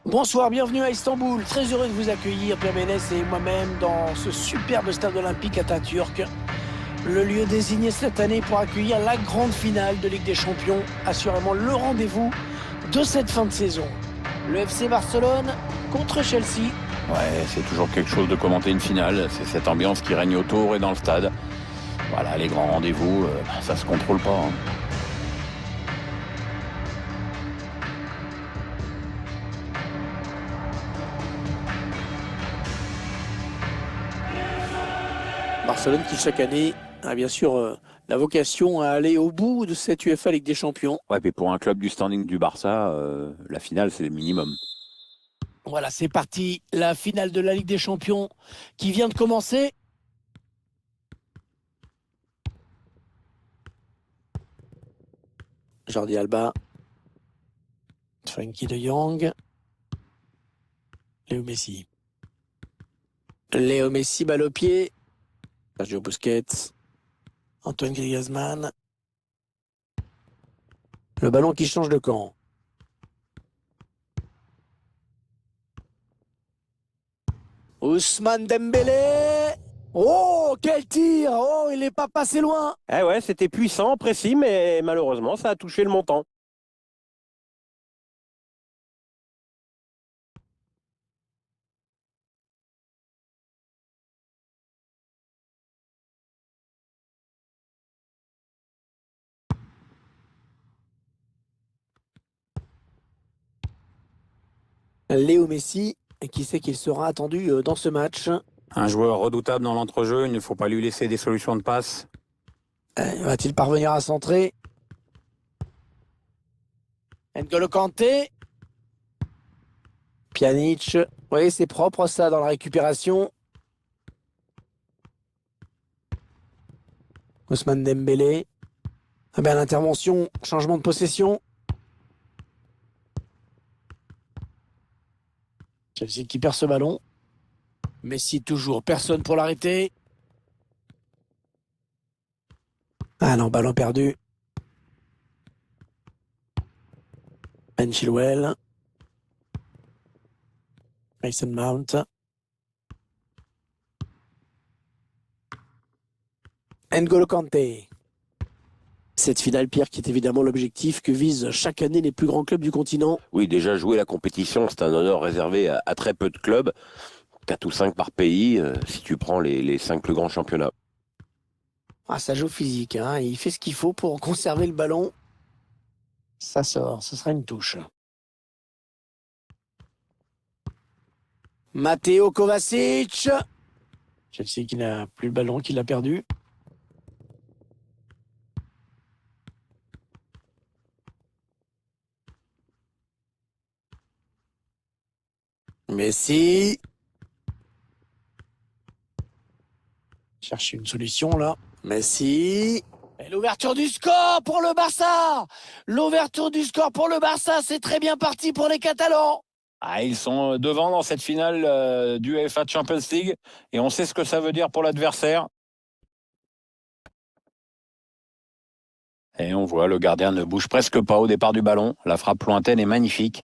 Bonsoir, bienvenue à Istanbul. Très heureux de vous accueillir, Pierre Ménès et moi-même, dans ce superbe stade olympique Atatürk. Le lieu désigné cette année pour accueillir la grande finale de Ligue des Champions. Assurément le rendez-vous de cette fin de saison. Le FC Barcelone contre Chelsea. Ouais, c'est toujours quelque chose de commenter une finale. C'est cette ambiance qui règne autour et dans le stade. Voilà, les grands rendez-vous, ça se contrôle pas. Barcelone qui chaque année a bien sûr la vocation à aller au bout de cette UEFA Ligue des Champions. Ouais, mais pour un club du standing du Barça, la finale, c'est le minimum. Voilà, c'est parti. La finale de la Ligue des Champions qui vient de commencer. Jordi Alba. Frenkie de Jong. Léo Messi. Léo Messi, balle au pied. Sergio Busquets. Antoine Griezmann. Le ballon qui change de camp. Ousmane Dembélé. Oh, quel tir! Oh, il n'est pas passé loin. Eh ouais, c'était puissant, précis, mais malheureusement, ça a touché le montant. Léo Messi, qui sait qu'il sera attendu dans ce match. Un joueur redoutable dans l'entrejeu, il ne faut pas lui laisser des solutions de passe. Va-t-il parvenir à centrer? N'Golo Kanté. Pjanic. Oui, c'est propre ça dans la récupération. Ousmane Dembélé. Ah ben, l'intervention, changement de possession. Chelsea qui perd ce ballon. Messi toujours, personne pour l'arrêter. Ah non, ballon perdu. Ben Chilwell. Mason Mount. N'Golo Kanté. Cette finale, Pierre, qui est évidemment l'objectif que visent chaque année les plus grands clubs du continent. Oui, déjà jouer la compétition, c'est un honneur réservé à très peu de clubs, 4 ou 5 par pays, si tu prends les 5 plus grands championnats. Ah, ça joue physique, hein. Il fait ce qu'il faut pour conserver le ballon. Ça sort, ce sera une touche. Matteo Kovacic. Chelsea qui n'a plus le ballon, qui l'a perdu. Messi. Cherche une solution là. Messi. Et l'ouverture du score pour le Barça. L'ouverture du score pour le Barça, c'est très bien parti pour les Catalans. Ah, ils sont devant dans cette finale du UEFA Champions League et on sait ce que ça veut dire pour l'adversaire. Et on voit le gardien ne bouge presque pas au départ du ballon. La frappe lointaine est magnifique.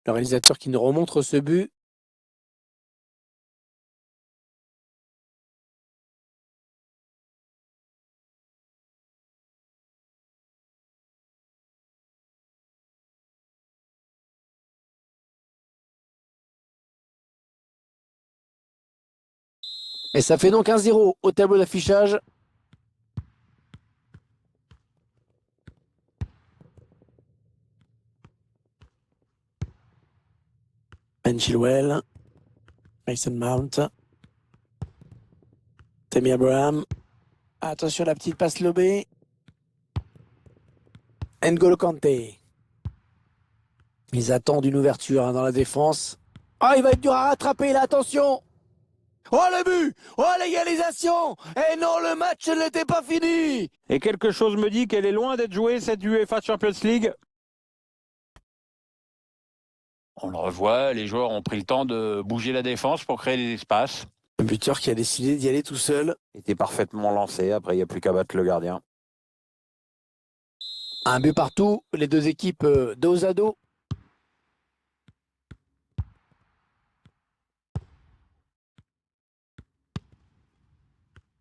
Le réalisateur qui nous remontre ce but. Et ça fait donc 1-0 au tableau d'affichage. Ben Chilwell. Mason Mount. Tammy Abraham. Attention la petite passe lobée. N'Golo Kanté. Ils attendent une ouverture dans la défense. Ah, il va être dur à rattraper là, attention. Oh le but! Oh l'égalisation! Et non, le match n'était pas fini! Et quelque chose me dit qu'elle est loin d'être jouée, cette UEFA Champions League. On le revoit, les joueurs ont pris le temps de bouger la défense pour créer des espaces. Un buteur qui a décidé d'y aller tout seul. Il était parfaitement lancé, après il n'y a plus qu'à battre le gardien. Un but partout, les deux équipes dos à dos.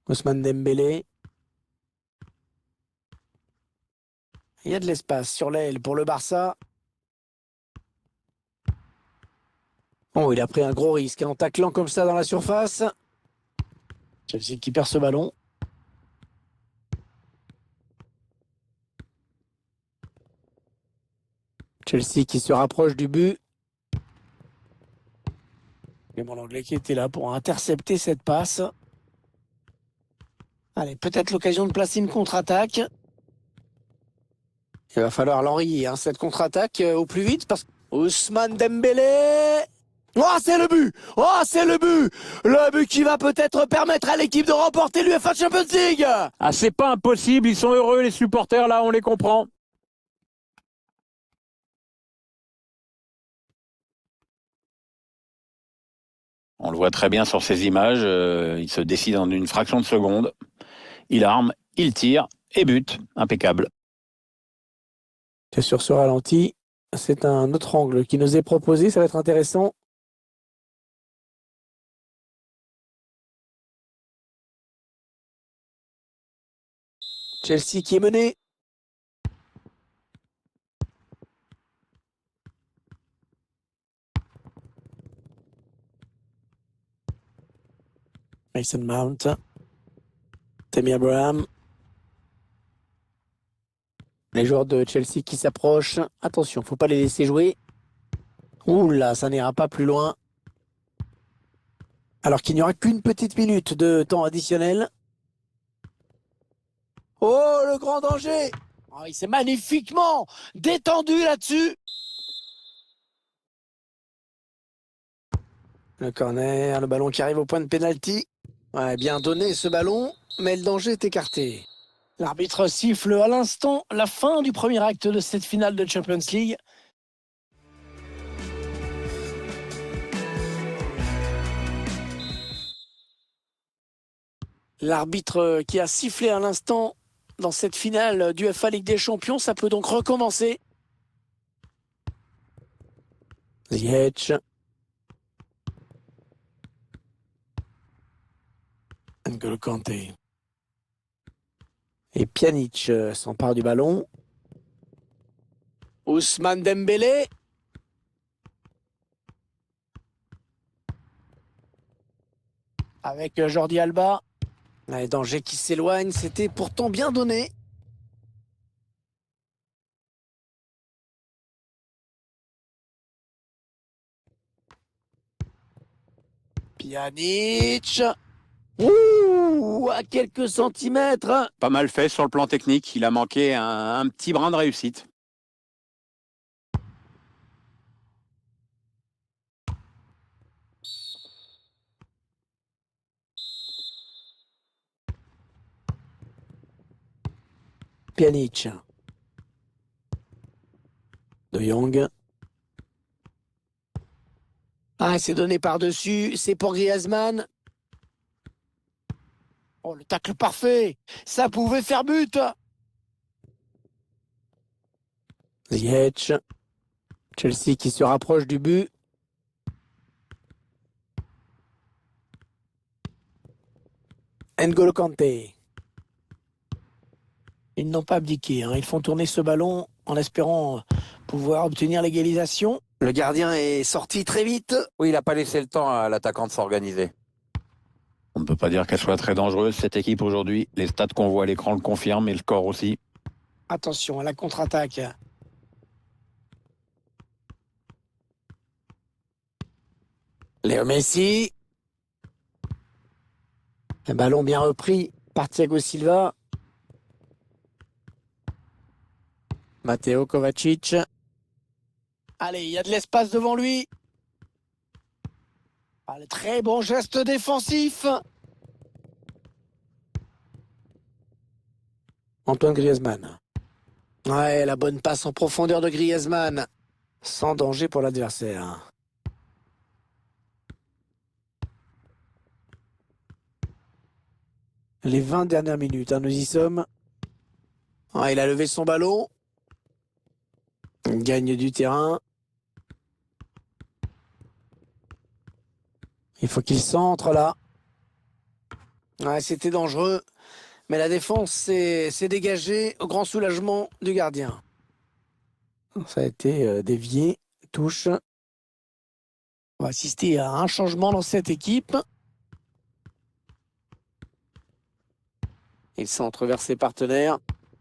Ousmane Dembélé. Il y a de l'espace sur l'aile pour le Barça. Oh, il a pris un gros risque en taclant comme ça dans la surface. Chelsea qui perd ce ballon. Chelsea qui se rapproche du but. Et mon Anglais qui était là pour intercepter cette passe. Allez, peut-être l'occasion de placer une contre-attaque. Il va falloir l'enrayer, cette contre-attaque au plus vite parce que Ousmane Dembélé. Oh, c'est le but! Oh, c'est le but! Le but qui va peut-être permettre à l'équipe de remporter l'UEFA Champions League! Ah, c'est pas impossible, ils sont heureux les supporters là, on les comprend. On le voit très bien sur ces images, il se décide en une fraction de seconde. Il arme, il tire et bute. Impeccable. C'est sur ce ralenti. C'est un autre angle qui nous est proposé, ça va être intéressant. Chelsea qui est mené. Mason Mount. Tammy Abraham. Les joueurs de Chelsea qui s'approchent. Attention, faut pas les laisser jouer. Ouh là, ça n'ira pas plus loin. Alors qu'il n'y aura qu'une petite minute de temps additionnel. Oh, le grand danger! Oh, il s'est magnifiquement détendu là-dessus. Le corner, le ballon qui arrive au point de pénalty. Ouais, bien donné ce ballon, mais le danger est écarté. L'arbitre siffle à l'instant la fin du premier acte de cette finale de Champions League. L'arbitre qui a sifflé à l'instant dans cette finale d'UEFA Ligue des Champions, ça peut donc recommencer. Ziyech. N'Golo Kanté. Et Pjanic s'empare du ballon. Ousmane Dembélé. Avec Jordi Alba. Les dangers qui s'éloignent, c'était pourtant bien donné. Pjanic. Ouh, à quelques centimètres. Pas mal fait sur le plan technique, il a manqué un petit brin de réussite. Pjanic. De Jong. Ah, c'est donné par-dessus. C'est pour Griezmann. Oh, le tacle parfait. Ça pouvait faire but. Ziyech. Chelsea qui se rapproche du but. N'Golo Kanté. Ils n'ont pas abdiqué. Ils font tourner ce ballon en espérant pouvoir obtenir l'égalisation. Le gardien est sorti très vite. Oui, il n'a pas laissé le temps à l'attaquant de s'organiser. On ne peut pas dire qu'elle soit très dangereuse, cette équipe aujourd'hui. Les stats qu'on voit à l'écran le confirment et le score aussi. Attention à la contre-attaque. Léo Messi. Un ballon bien repris par Thiago Silva. Matteo Kovacic. Allez, il y a de l'espace devant lui. Allez, très bon geste défensif. Antoine Griezmann. Ouais, la bonne passe en profondeur de Griezmann. Sans danger pour l'adversaire. Les 20 dernières minutes, nous y sommes. Ah, il a levé son ballon. Il gagne du terrain. Il faut qu'il centre là. Ouais, c'était dangereux. Mais la défense s'est dégagée au grand soulagement du gardien. Ça a été dévié. Touche. On va assister à un changement dans cette équipe. Il centre vers ses partenaires.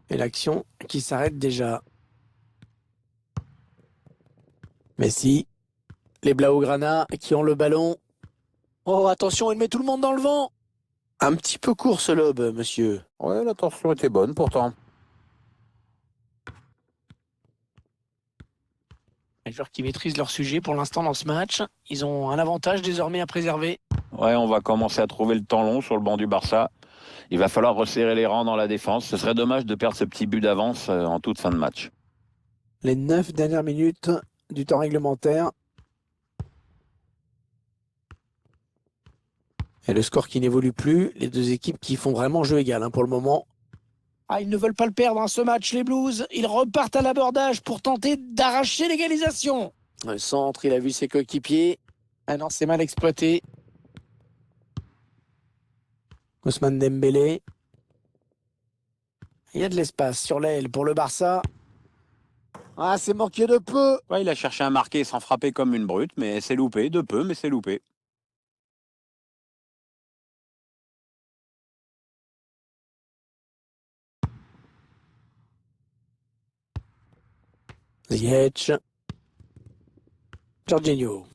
Et l'action qui s'arrête déjà. Messi. Les Blaugrana qui ont le ballon. Oh, attention, il met tout le monde dans le vent. Un petit peu court ce lob, monsieur. Ouais, la tension était bonne pourtant. Les joueurs qui maîtrisent leur sujet pour l'instant dans ce match. Ils ont un avantage désormais à préserver. Ouais, on va commencer à trouver le temps long sur le banc du Barça. Il va falloir resserrer les rangs dans la défense. Ce serait dommage de perdre ce petit but d'avance en toute fin de match. Les 9 dernières minutes du temps réglementaire. Et le score qui n'évolue plus. Les deux équipes qui font vraiment jeu égal pour le moment. Ah, ils ne veulent pas le perdre ce match, les Blues. Ils repartent à l'abordage pour tenter d'arracher l'égalisation. Le centre, il a vu ses coéquipiers. Ah non, c'est mal exploité. Ousmane Dembélé. Il y a de l'espace sur l'aile pour le Barça. Ah, c'est manqué de peu. Ouais, il a cherché à marquer sans frapper comme une brute, mais c'est loupé, de peu, mais c'est loupé. Ziyech. Jorginho.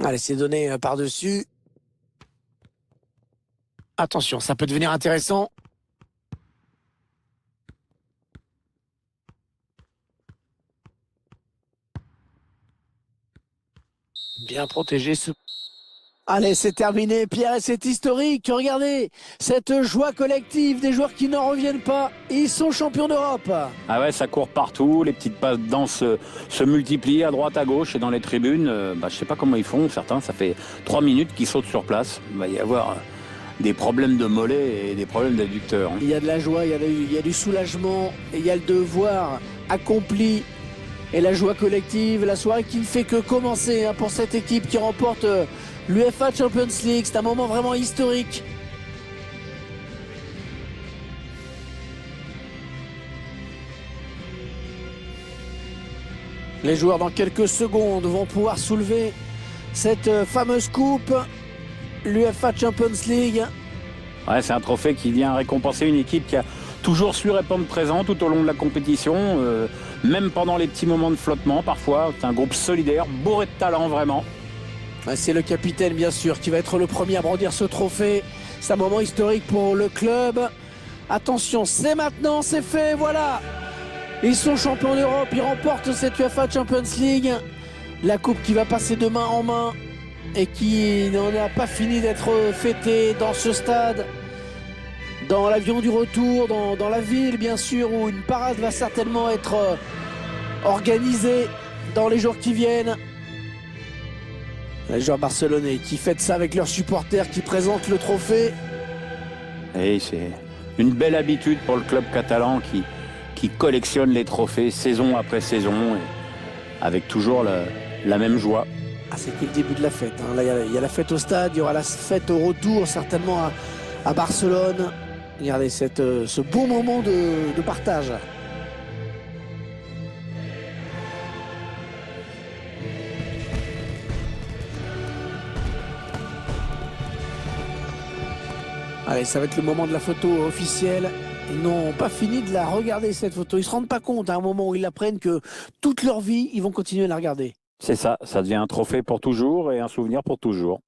Allez, c'est donné par-dessus. Attention, ça peut devenir intéressant. Bien protégé ce... Allez, c'est terminé, Pierre, et c'est historique. Regardez, cette joie collective des joueurs qui n'en reviennent pas. Ils sont champions d'Europe. Ah ouais, ça court partout, les petites passes danses se multiplient à droite, à gauche et dans les tribunes. Je sais pas comment ils font, certains, ça fait 3 minutes qu'ils sautent sur place. Il va y avoir des problèmes de mollets et des problèmes d'adducteurs. Il y a de la joie, il y a du soulagement, et il y a le devoir accompli. Et la joie collective, la soirée qui ne fait que commencer pour cette équipe qui remporte l'UEFA Champions League. C'est un moment vraiment historique. Les joueurs dans quelques secondes vont pouvoir soulever cette fameuse coupe, l'UEFA Champions League. Ouais, c'est un trophée qui vient récompenser une équipe qui a toujours su répondre présent tout au long de la compétition, même pendant les petits moments de flottement parfois. C'est un groupe solidaire, bourré de talent vraiment. C'est le capitaine bien sûr qui va être le premier à brandir ce trophée. C'est un moment historique pour le club. Attention, c'est maintenant, c'est fait, voilà. Ils sont champions d'Europe, ils remportent cette UEFA Champions League. La coupe qui va passer de main en main et qui n'en a pas fini d'être fêtée dans ce stade. Dans l'avion du retour, dans la ville bien sûr, où une parade va certainement être organisée dans les jours qui viennent. Les joueurs barcelonais qui fêtent ça avec leurs supporters, qui présentent le trophée. Et c'est une belle habitude pour le club catalan qui collectionne les trophées saison après saison, et avec toujours la même joie. Ah, c'est que le début de la fête. Là, il y a la fête au stade, il y aura la fête au retour, certainement à Barcelone. Regardez ce beau moment de partage. Allez, ça va être le moment de la photo officielle. Ils n'ont pas fini de la regarder, cette photo. Ils ne se rendent pas compte à un moment où ils apprennent que toute leur vie, ils vont continuer à la regarder. C'est ça, ça devient un trophée pour toujours et un souvenir pour toujours.